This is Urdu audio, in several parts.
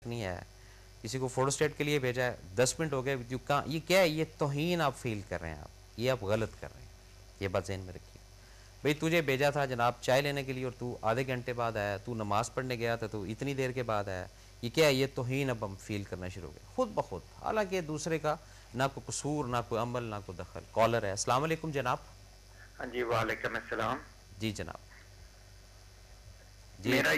حق نہیں ہے. کسی کو فوٹو اسٹیٹ کے لیے بھیجا ہے, 10 منٹ ہو گئے, یہ کیا ہے, یہ توہین آپ فیل کر رہے ہیں, آپ یہ آپ غلط کر رہے ہیں, یہ بات ذہن میں رکھیے. بھئی تجھے بھیجا تھا جناب چائے لینے کے لیے اور تو آدھے گھنٹے بعد آیا, تو نماز پڑھنے گیا تھا تو اتنی دیر کے بعد آیا, یہ کیا ہے, یہ توہین اب ہم فیل کرنا شروع ہو گئے خود بخود, حالانکہ دوسرے کا نہ کوئی قصور, نہ کوئی عمل, نہ کوئی دخل. کالر ہے. السلام علیکم جناب. ہاں جی وعلیکم السلام. جی جناب. جی میرا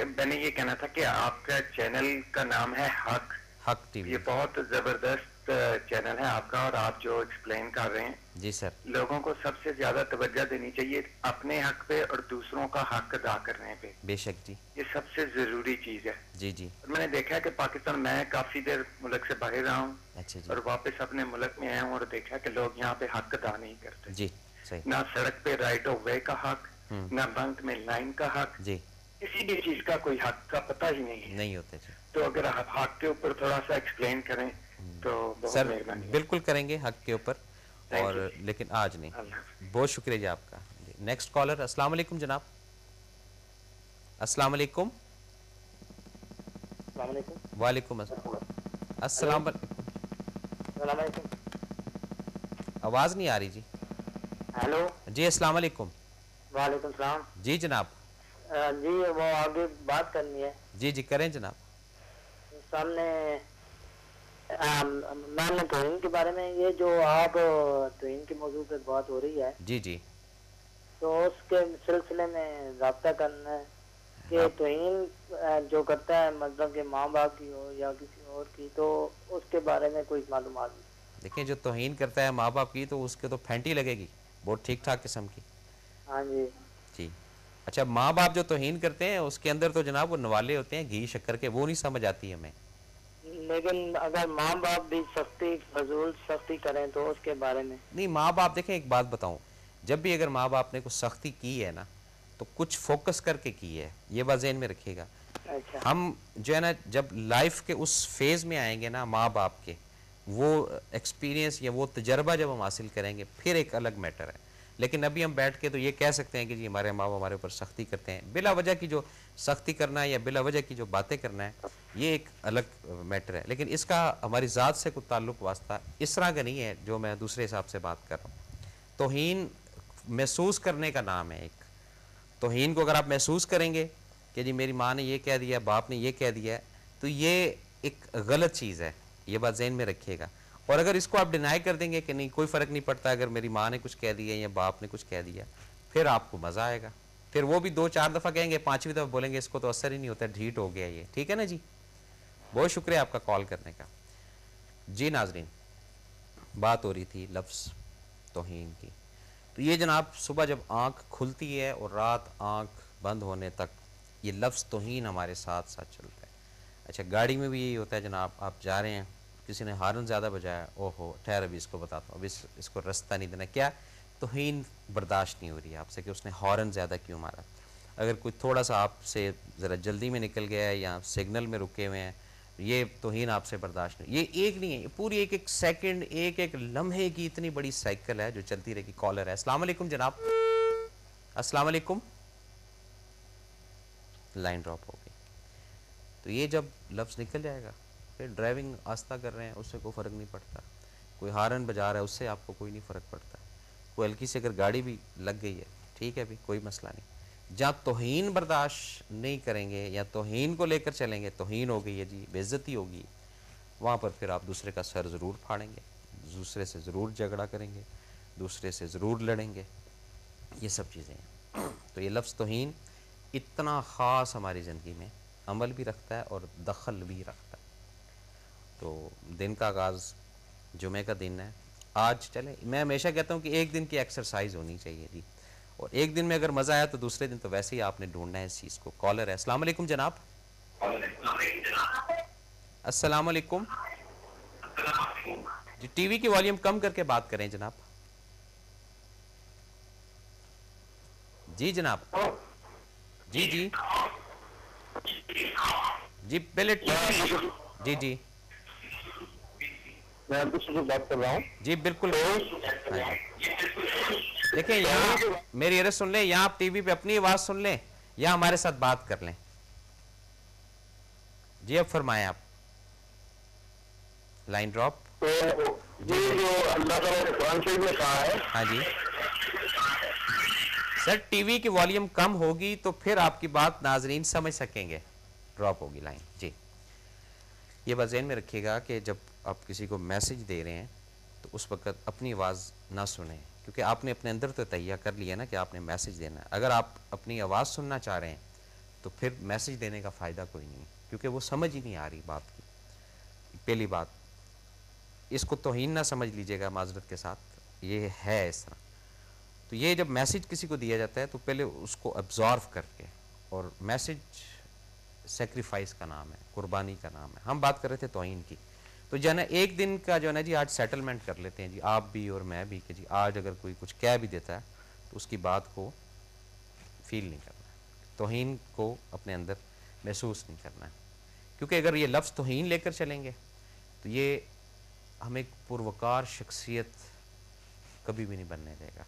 میں نے یہ کہنا تھا کہ آپ کا چینل کا نام ہے حق ٹی یہ وی. بہت زبردست چینل ہے آپ کا, اور آپ جو ایکسپلین کر رہے ہیں جی سر. لوگوں کو سب سے زیادہ توجہ دینی چاہیے اپنے حق پہ اور دوسروں کا حق ادا کرنے پہ. بے شک جی. یہ سب سے ضروری چیز ہے. جی جی. اور میں نے دیکھا کہ پاکستان, میں کافی دیر ملک سے باہر رہا ہوں اچھا جی. اور واپس اپنے ملک میں آیا ہوں, اور دیکھا کہ لوگ یہاں پہ حق ادا نہیں کرتے. جی صحیح. نہ سڑک پہ رائٹ آف وے کا حق, نہ بینک میں لائن کا حق, جی کسی بھی چیز کا کوئی حق کا پتہ ہی نہیں ہے. نہیں ہوتے جی. تو اگر آپ حق کے اوپر تھوڑا سا ایکسپلین کریں تو بہت سر مہربانی. بالکل کریں گے حق کے اوپر, اور لیکن آج نہیں. بہت شکریہ جی آپ کا. Next caller. السلام علیکم جناب. السلام علیکم. السلام علیکم. وعلیکم السلام. السلام علیکم. آواز نہیں آ رہی جی. ہیلو. جی السلام علیکم. وعلیکم السلام. جی جناب. جی وہ آگے بات کرنی ہے. جی جی کریں جناب. سامنے میں نے توہین کے بارے میں, یہ جو آپ توہین کے موضوع پہ بات ہو رہی ہے, جی جی, تو اس کے سلسلے میں رابطہ کرنا ہے کہ توہین جو کرتا ہے مطلب کہ ماں باپ کی ہو یا کسی اور کی, تو اس کے بارے میں کوئی معلومات نہیں. دیکھیں جو توہین کرتا ہے ماں باپ کی تو اس کے تو پھینٹی لگے گی بہت ٹھیک ٹھاک قسم کی. ہاں جی. جی اچھا, ماں باپ جو توہین کرتے ہیں اس کے اندر تو جناب وہ نوالے ہوتے ہیں گھی شکر کے, وہ نہیں سمجھ آتی ہمیں. لیکن اگر ماں باپ بھی سختی فضول سختی کریں تو اس کے بارے میں نہیں. ماں باپ دیکھیں ایک بات بتاؤں, جب بھی اگر ماں باپ نے کچھ سختی کی ہے نا تو کچھ فوکس کر کے کی ہے, یہ بات ذہن میں رکھیے گا. اچھا. ہم جو ہے نا جب لائف کے اس فیز میں آئیں گے نا ماں باپ کے, وہ ایکسپیرینس یا وہ تجربہ جب ہم حاصل کریں گے پھر ایک الگ میٹر ہے. لیکن ابھی ہم بیٹھ کے تو یہ کہہ سکتے ہیں کہ جی ہمارے ماں باپ ہمارے اوپر سختی کرتے ہیں, بلا وجہ کی جو سختی کرنا ہے یا بلا وجہ کی جو باتیں کرنا ہے یہ ایک الگ میٹر ہے. لیکن اس کا ہماری ذات سے کوئی تعلق واسطہ اس طرح کا نہیں ہے جو میں دوسرے حساب سے بات کر رہا ہوں. توہین محسوس کرنے کا نام ہے ایک. توہین کو اگر آپ محسوس کریں گے کہ جی میری ماں نے یہ کہہ دیا, باپ نے یہ کہہ دیا, تو یہ ایک غلط چیز ہے, یہ بات ذہن میں رکھیے گا. اور اگر اس کو آپ ڈینائی کر دیں گے کہ نہیں کوئی فرق نہیں پڑتا اگر میری ماں نے کچھ کہہ دیا یا باپ نے کچھ کہہ دیا, پھر آپ کو مزہ آئے گا. پھر وہ بھی 2-4 دفعہ کہیں گے, 5ویں دفعہ بولیں گے اس کو تو اثر ہی نہیں ہوتا, ڈھیٹ ہو گیا یہ. ٹھیک ہے نا جی. بہت شکریہ آپ کا کال کرنے کا. جی ناظرین, بات ہو رہی تھی لفظ توہین کی. تو یہ جناب صبح جب آنکھ کھلتی ہے اور رات آنکھ بند ہونے تک یہ لفظ توہین ہمارے ساتھ ساتھ چلتا ہے. اچھا گاڑی میں بھی یہی ہوتا ہے جناب, آپ جا رہے ہیں, کسی نے ہارن زیادہ بجایا, او ہو ٹھہر ابھی اس کو بتاتا ہوں, ابھی اس کو رستہ نہیں دینا. کیا توہین برداشت نہیں ہو رہی ہے آپ سے کہ اس نے ہارن زیادہ کیوں مارا. اگر کوئی تھوڑا سا آپ سے ذرا جلدی میں نکل گیا ہے یا سگنل میں رکے ہوئے ہیں, یہ توہین آپ سے برداشت نہیں. یہ ایک نہیں ہے, یہ پوری ایک ایک سیکنڈ, ایک ایک لمحے کی اتنی بڑی سائیکل ہے جو چلتی رہے گی. کالر ہے. السلام علیکم جناب. السلام علیکم. لائن ڈراپ ہو گئی. تو یہ جب لفظ نکل جائے گا پھر ڈرائیونگ آہستہ کر رہے ہیں اس سے کوئی فرق نہیں پڑتا, کوئی ہارن بجا رہا ہے اس سے آپ کو کوئی نہیں فرق پڑتا, کوئی ہلکی سے اگر گاڑی بھی لگ گئی ہے ٹھیک ہے بھی کوئی مسئلہ نہیں. جہاں توہین برداشت نہیں کریں گے یا توہین کو لے کر چلیں گے, توہین ہو گئی ہے جی, بے عزتی ہوگی, وہاں پر پھر آپ دوسرے کا سر ضرور پھاڑیں گے, دوسرے سے ضرور جھگڑا کریں گے, دوسرے سے ضرور لڑیں گے. یہ سب چیزیں ہیں. تو یہ لفظ توہین اتنا خاص ہماری زندگی میں عمل بھی رکھتا ہے اور دخل بھی رکھتا ہے. تو دن کا آغاز جمعہ کا دن ہے آج. چلیں میں ہمیشہ کہتا ہوں کہ ایک دن کی ایکسرسائز ہونی چاہیے جی, اور ایک دن میں اگر مزہ آیا تو دوسرے دن تو ویسے ہی آپ نے ڈھونڈنا ہے اس چیز کو. کالر ہے. السلام علیکم جناب. السلام علیکم. جی ٹی وی کی والیوم کم کر کے بات کریں جناب. جی جناب. جی جی جی پہلے جی جی میں آپ سے بات کر رہا ہوں. جی بالکل. ہاں جی دیکھیں یہاں میری عرض سن لیں, یہاں آپ ٹی وی پہ اپنی آواز سن لیں یا ہمارے ساتھ بات کر لیں. جی اب فرمائیں آپ. Line drop. تو یہ جو اللہ تعالیٰ نے قرآن شریف میں کہا ہے. ہاں جی سر ٹی وی کی والیوم کم ہوگی تو پھر آپ کی بات ناظرین سمجھ سکیں گے. ڈراپ ہوگی لائن. جی یہ بات ذہن میں رکھیے گا کہ جب آپ کسی کو میسج دے رہے ہیں تو اس وقت اپنی آواز نہ سنیں، کیونکہ آپ نے اپنے اندر تو تہیہ کر لیا نا کہ آپ نے میسج دینا ہے. اگر آپ اپنی آواز سننا چاہ رہے ہیں تو پھر میسج دینے کا فائدہ کوئی نہیں، کیونکہ وہ سمجھ ہی نہیں آ رہی بات کی. پہلی بات اس کو توہین نہ سمجھ لیجیے گا معذرت کے ساتھ، یہ ہے اس طرح. تو یہ جب میسج کسی کو دیا جاتا ہے تو پہلے اس کو ابزارو کر کے، اور میسج سیکریفائس کا نام ہے، قربانی کا نام ہے. ہم بات کر رہے تھے توہین کی. تو جو ہے نا ایک دن کا جو ہے نا جی آج سیٹلمنٹ کر لیتے ہیں جی آپ بھی اور میں بھی، کہ جی آج اگر کوئی کچھ کہہ بھی دیتا ہے تو اس کی بات کو فیل نہیں کرنا ہے، توہین کو اپنے اندر محسوس نہیں کرنا ہے. کیونکہ اگر یہ لفظ توہین لے کر چلیں گے تو یہ ہمیں ایک پروکار شخصیت کبھی بھی نہیں بننے دے گا.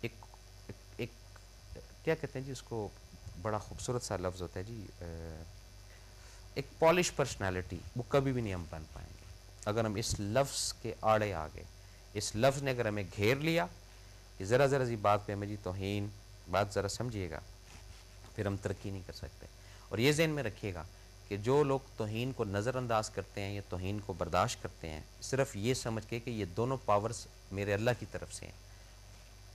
ایک کیا کہتے ہیں جی اس کو، بڑا خوبصورت سا لفظ ہوتا ہے جی، ایک پالش پرسنالٹی، وہ کبھی بھی نہیں ہم بن پائیں گے اگر ہم اس لفظ کے آڑے آ گئے. اس لفظ نے اگر ہمیں گھیر لیا کہ ذرا ذرا سی بات پہ ہمیں جی توہین، بات ذرا سمجھیے گا، پھر ہم ترقی نہیں کر سکتے. اور یہ ذہن میں رکھیے گا کہ جو لوگ توہین کو نظر انداز کرتے ہیں یا توہین کو برداشت کرتے ہیں صرف یہ سمجھ کے کہ یہ دونوں پاورز میرے اللہ کی طرف سے ہیں،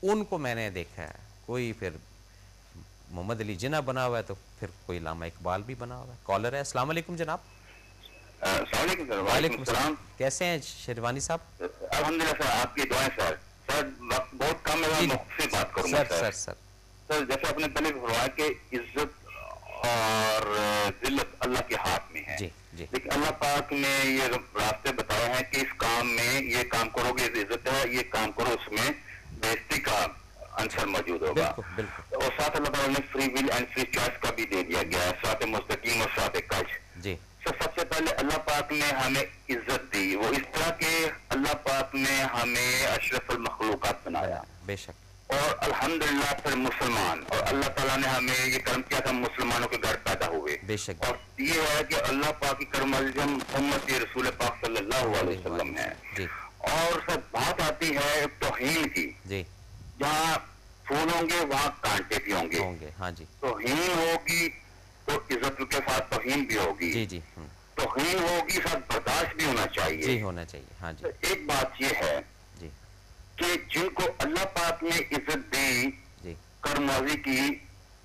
ان کو میں نے دیکھا ہے. کوئی پھر محمد علی جناح بنا ہوا ہے تو پھر کوئی علامہ اقبال بھی بنا ہوا ہے. کالر ہے. السلام علیکم جناب. السلام علیکم سر. وعلیکم السلام. کیسے ہیں شیروانی صاحب؟ الحمدللہ سر، آپ کی دعائیں سر. سر وقت بہت کم ہے، میں مختصر بات کروں گا سر. سر جیسے آپ نے پہلے فرمایا کہ عزت اور ذلت اللہ کے ہاتھ میں ہے. جی جی. لیکن اللہ پاک نے یہ راستے بتائے ہیں کہ اس کام میں یہ کام کرو گے عزت ہے، یہ کام کرو اس میں بےزتی کا عنصر موجود ہوگا. بالکل. اور ساتھ اللہ تعالیٰ نے free will end free choice کا بھی دے دیا گیا ہے، صراط مستقیم اور صراط کج. جی سب سے پہلے اللہ پاک نے ہمیں عزت دی، وہ اس طرح کہ اللہ پاک نے ہمیں اشرف المخلوقات بنایا. بے شک. اور الحمدللہ پھر مسلمان، اور اللہ تعالیٰ نے ہمیں یہ کرم کیا تھا مسلمانوں کے گھر پیدا ہوئے. بے شک. اور یہ ہے کہ اللہ پاک کی کرم عظیم امت رسول پاک صلی اللہ علیہ وسلم ہے. جی. اور سب بات آتی ہے توہین کی. جی. جہاں پھول ہوں گے وہاں کانٹے بھی ہوں گے. ہاں جی. توہین ہوگی تو عزت کے ساتھ توہین بھی ہوگی. جی جی. توہین ہوگی ساتھ برداشت بھی ہونا چاہیے. جی ہونا چاہیے. ہاں جی. ایک بات یہ ہے جی کہ جن کو اللہ پاک نے عزت دی، جی کرمازی کی،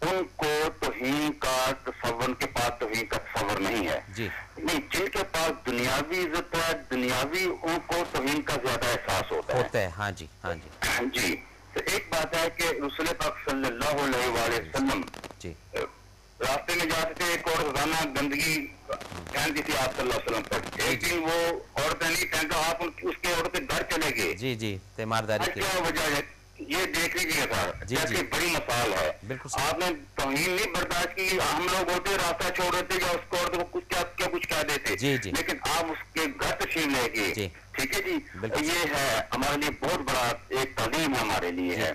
ان کو توہین کا تصور، ان کے پاس توہین کا تصور نہیں ہے. جی. نہیں، جن کے پاس دنیاوی عزت ہے، دنیاوی، ان کو توہین کا زیادہ احساس ہوتا ہے. ہاں جی. ہاں جی. جی. تو ایک بات ہے کہ رسول پاک صلی اللہ علیہ وآلہ وسلم جی راستے میں جاتے تھے، ایک اور روزانہ گندگی پھینکتی تھی آپ صلی اللہ علیہ وسلم پر. ایک دن وہ عورتیں نہیں پھینکا، آپ اس کے عورتیں گھر چلے گئے. جی جی. تیمارداری کی کیا وجہ ہے یہ دیکھ لیجیے سر. جیسے بڑی مثال ہے. بالکل. آپ نے توہین نہیں برداشت کی. ہم لوگ ہوتے راستہ چھوڑ دیتے یا اس کو عورت کو کچھ کہہ دیتے. جی جی. لیکن آپ اس کے گھر تشریف لے گئے. جی. ٹھیک ہے جی. یہ ہے ہمارے لیے بہت بڑا ایک تعلیم ہمارے لیے ہے.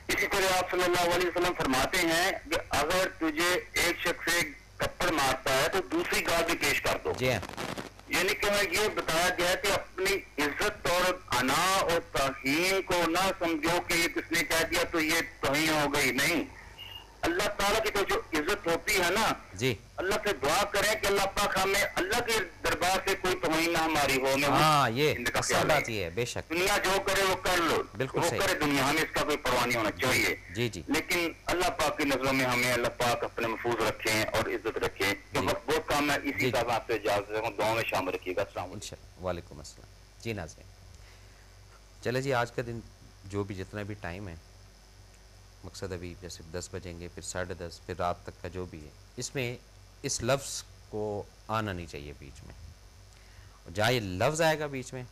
اسی طرح آپ صلی اللہ علیہ وسلم فرماتے ہیں کہ اگر تجھے ایک شخص سے تھپڑ مارتا ہے تو دوسری گال بھی پیش کر دو. یعنی کہ یہ بتایا گیا کہ اپنی عزت اور انا اور توہین کو نہ سمجھو کہ یہ کس نے کہہ دیا تو یہ توہین ہو گئی. نہیں، اللہ تعالیٰ کی تو جو عزت ہوتی ہے نا، جی، اللہ سے دعا کریں کہ اللہ پاک ہمیں اللہ کے دربار سے کوئی توہین نہ ہماری ہو. ہاں یہ اصل بات یہ ہے. بے شک. دنیا جو کرے وہ کر لو، بالکل وہ کرے دنیا، ہمیں اس کا کوئی پرواہ نہیں ہونا چاہیے. جی جی. لیکن اللہ پاک کی نظروں میں ہمیں اللہ پاک اپنے محفوظ رکھیں اور عزت رکھیں. کہ وقت بہت کام ہے، اسی طرح آپ سے اجازت ہوں، دعاؤں میں شامل رکھیے گا. السلام علیکم. وعلیکم السلام. جی ناظرین، چلے جی آج کا دن جو بھی جتنا بھی ٹائم ہے، مقصد ابھی جیسے 10 بجیں گے، پھر 10:30، پھر رات تک کا جو بھی ہے، اس میں اس لفظ کو آنا نہیں چاہیے بیچ میں. جہاں یہ لفظ آئے گا بیچ میں،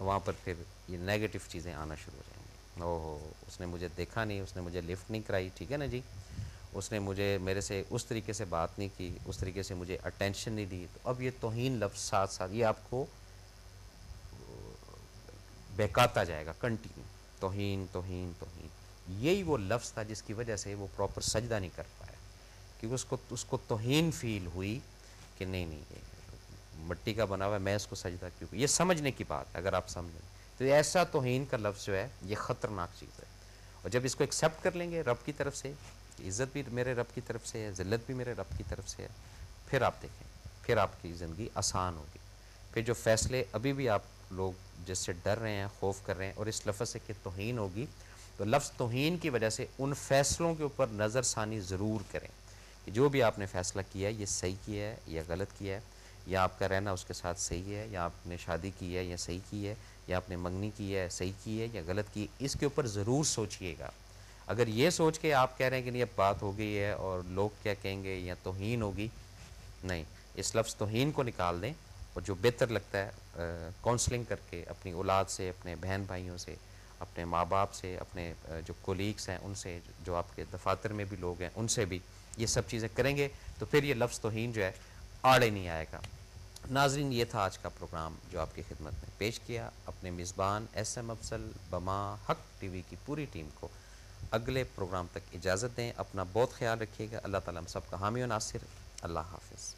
وہاں پر پھر یہ نیگیٹو چیزیں آنا شروع ہو جائیں گی. اوہ اس نے مجھے دیکھا نہیں، اس نے مجھے لفٹ نہیں کرائی، ٹھیک ہے نا جی، اس نے مجھے میرے سے اس طریقے سے بات نہیں کی، اس طریقے سے مجھے اٹینشن نہیں دی. تو اب یہ توہین لفظ ساتھ ساتھ یہ آپ کو بہکاتا جائے گا کنٹینیو. توہین توہین توہین. یہی وہ لفظ تھا جس کی وجہ سے وہ پراپر سجدہ نہیں کر پایا، کیونکہ اس کو توہین فیل ہوئی کہ نہیں یہ مٹی کا بنا ہوا ہے، میں اس کو سجدہ کیوں کروں؟ یہ سمجھنے کی بات ہے اگر آپ سمجھیں تو ایسا توہین کا لفظ جو ہے یہ خطرناک چیز ہے. اور جب اس کو ایکسیپٹ کر لیں گے رب کی طرف سے، عزت بھی میرے رب کی طرف سے ہے، ذلت بھی میرے رب کی طرف سے ہے، پھر آپ دیکھیں پھر آپ کی زندگی آسان ہوگی. پھر جو فیصلے ابھی بھی آپ لوگ جس سے ڈر رہے ہیں، خوف کر رہے ہیں، اور اس لفظ سے کہ توہین ہوگی، تو لفظ توہین کی وجہ سے ان فیصلوں کے اوپر نظر ثانی ضرور کریں کہ جو بھی آپ نے فیصلہ کیا ہے یہ صحیح کیا ہے یا غلط کیا ہے، یا آپ کا رہنا اس کے ساتھ صحیح ہے، یا آپ نے شادی کی ہے یا صحیح کی ہے، یا آپ نے منگنی کی ہے صحیح کی ہے یا غلط کی ہے، اس کے اوپر ضرور سوچئے گا. اگر یہ سوچ کے آپ کہہ رہے ہیں کہ نہیں اب بات ہو گئی ہے اور لوگ کیا کہیں گے یا توہین ہوگی، نہیں، اس لفظ توہین کو نکال دیں. اور جو بہتر لگتا ہے کونسلنگ کر کے اپنی اولاد سے، اپنے بہن بھائیوں سے، اپنے ماں باپ سے، اپنے جو کولیگس ہیں ان سے، جو آپ کے دفاتر میں بھی لوگ ہیں ان سے بھی یہ سب چیزیں کریں گے تو پھر یہ لفظ توہین جو ہے آڑے نہیں آئے گا. ناظرین، یہ تھا آج کا پروگرام جو آپ کی خدمت میں پیش کیا. اپنے میزبان ایس ایم افضل، بما حق ٹی وی کی پوری ٹیم کو اگلے پروگرام تک اجازت دیں. اپنا بہت خیال رکھیے گا. اللہ تعالیٰ ہم سب کا حامی و ناصر. اللہ حافظ.